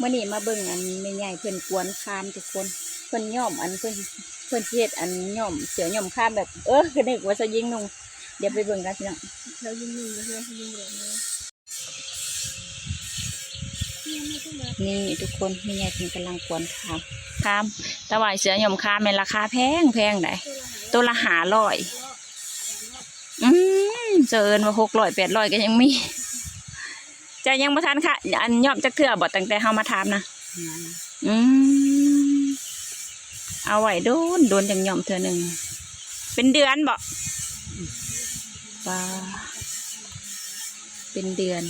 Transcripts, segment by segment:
มื่อนี้มาเบิ่งอันไม่ใหญ่เพิ่นกวนคามทุกคนเพิ่นย่อมอันเพิ่นเฮ็ดอันย่อมเสือย่อมคามแบบคือนึกว่าจะยิงนุ่งเดี๋ยวไปเบิ่งกันพี่น้องเรายิงนุ่งก็คือยิงแบบนี้นี่ทุกคนไม่ใหญ่เพิ่นกำลังกวนคามแต่ว่าเสือย่อมคามเป็นราคาแพงได้ตัวละ500เจอมา600 800ก็ยังมีจะยังบ่ทันค่ะอันย่อมจักเทื่อบ่ตั้งแต่เฮามาถามนะเอาไว้โดนจังย่อมเทื่อนึงเป็นเดือนบ่ว้าเป็นเดือน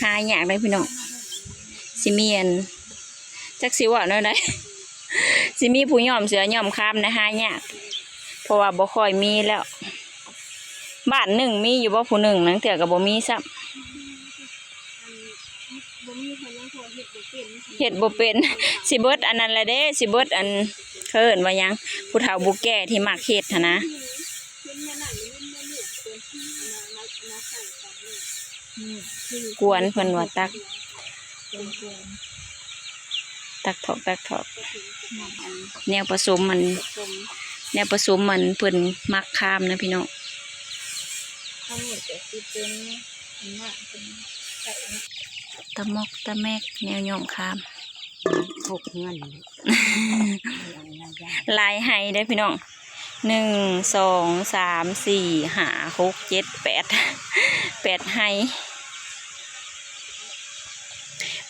หายากเลยพี่น้องสิเมียนจักสิว่าน้อยได้สิมีผู้ย่อมเสือย่อมคามนะหายากเพราะว่าบ่ค่อยมีแล้วบ้านหนึ่งมีอยู่บ่ผู้หนึ่งนั่งเถื่อกับบ่มีซ้ำเฮ็ดบ่เป็นสิเบิดอันนั้นแหละเด้สิเบิดอันเพิ่นว่ายังผู้เฒ่าผู้แก่ที่มักเฮ็ดหั่นนะกวนเพิ่นว่าตักถอกแนวผสมมันเพิ่นมักคามนะพี่น้องตะมกตะแมกแนวย่อมคาม6เงินลายไห้ได้พี่น้อง1 2 3 4 5 6 7 8ไห้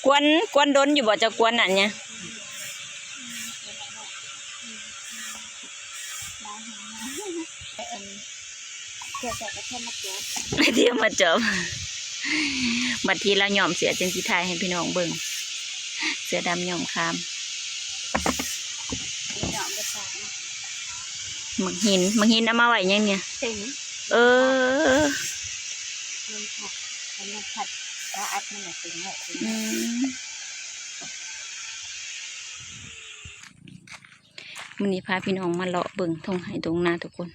กวนดนอยู่บ่จะกวนนั่นเนี่ยเดี๋ยวมาจบบัดทีละย่อมเสือจังสิทายให้พี่น้องเบิ่งเสือดำย่อมคามมังหินเอามาไว้ยังเนี่ยมื้อนี้พาพี่น้องมาเลาะเบิ่งทงไห้ตรงนาทุกคน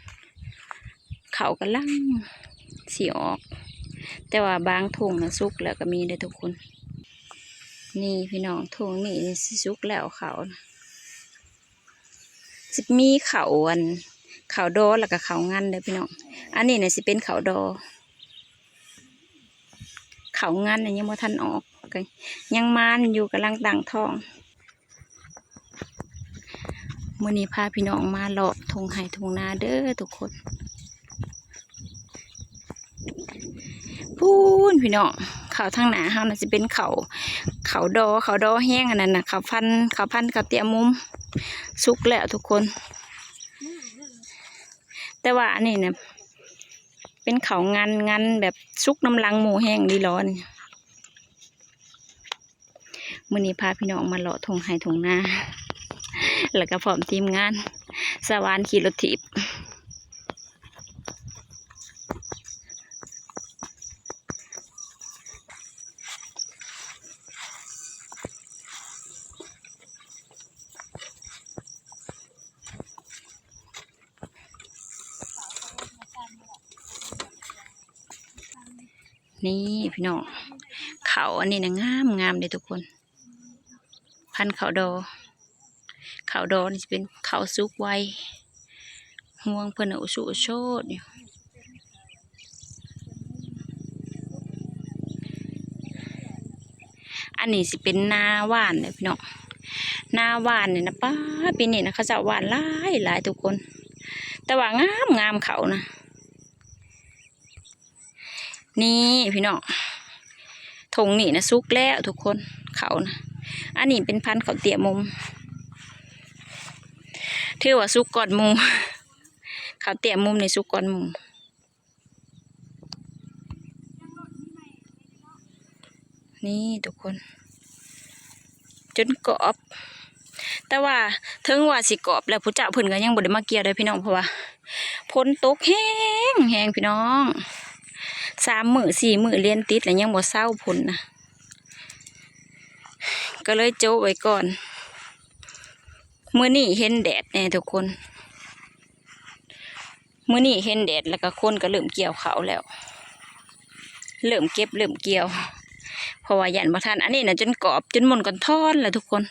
เขากำลังสีออกแต่ว่าบางทงนะสุกแล้วก็มีเลยทุกคนนี่พี่น้องทงนี่สิสุกแล้วเขาสิมีเขาดอแล้วก็เขางันเลยพี่น้องอันนี้เนี่ยสิเป็นเขาดอเขางันเนี่ยยังไม่ทันออกยังมันอยู่กำลังตั้งท้องมื้อนี้พาพี่น้องมาเลาะทงไห้ทงนาเด้อทุกคนพูนพี่น้องเขาทางหนาเฮาน่ะจะเป็นเขาดอแห้งอันนั้นน่ะเขาพันเขาเตี้ยมุมสุกแล้วทุกคนแต่ว่าอันนี้เนี่ยเป็นเขางันแบบสุกน้ำลังหมูแห้งดีร้อนมื้อนี้พาพี่น้องมาเลาะทงไห้ทงนาแล้วก็พร้อมทีมงานสวานขี่รถถีบนี่พี่น้องเขาอันนี้นะงามเลยทุกคนพันเขาดอนี่จะเป็นเขาซุกไวห่วงเพิ่นอุสุโชดอยู่อันนี้สิเป็นนาหวานเลยพี่น้องนาหวานเนี่ยนะป้าปีนี้นะเขาจะหวานหลายทุกคนแต่ว่างามเขานะนี่พี่น้องทงนี่นะซุกแล้วทุกคนเขานะอันนี้เป็นพันธุ์เขาเตี่ยมุมถือว่าซุกก่อนมุมเขาเตี่ยมุมในซุกก่อนมุมนี่ทุกคนจนกรอบแต่ว่าถึงว่าสิกรอบแล้วผู้เจ้าเพิ่นก็ยังบ่ได้มาเกี่ยวเลยพี่น้องเพราะว่าฝนตกแห้งพี่น้อง3 มื้อ 4 มื้อเรียนติดแล้วยังบ่เศร้าผลนะก็เลยโจ้ไว้ก่อนมื้อนี้เห็นแดดแน่ทุกคนมื้อนี้เห็นแดดแล้วก็คนก็เริ่มเกี่ยวเขาแล้ว เริ่มเก็บเริ่มเกี่ยวเพราะว่ายันบ่ทันอันนี้น่ะจนกรอบจนหม่นก่อนทอนแล้วทุกคน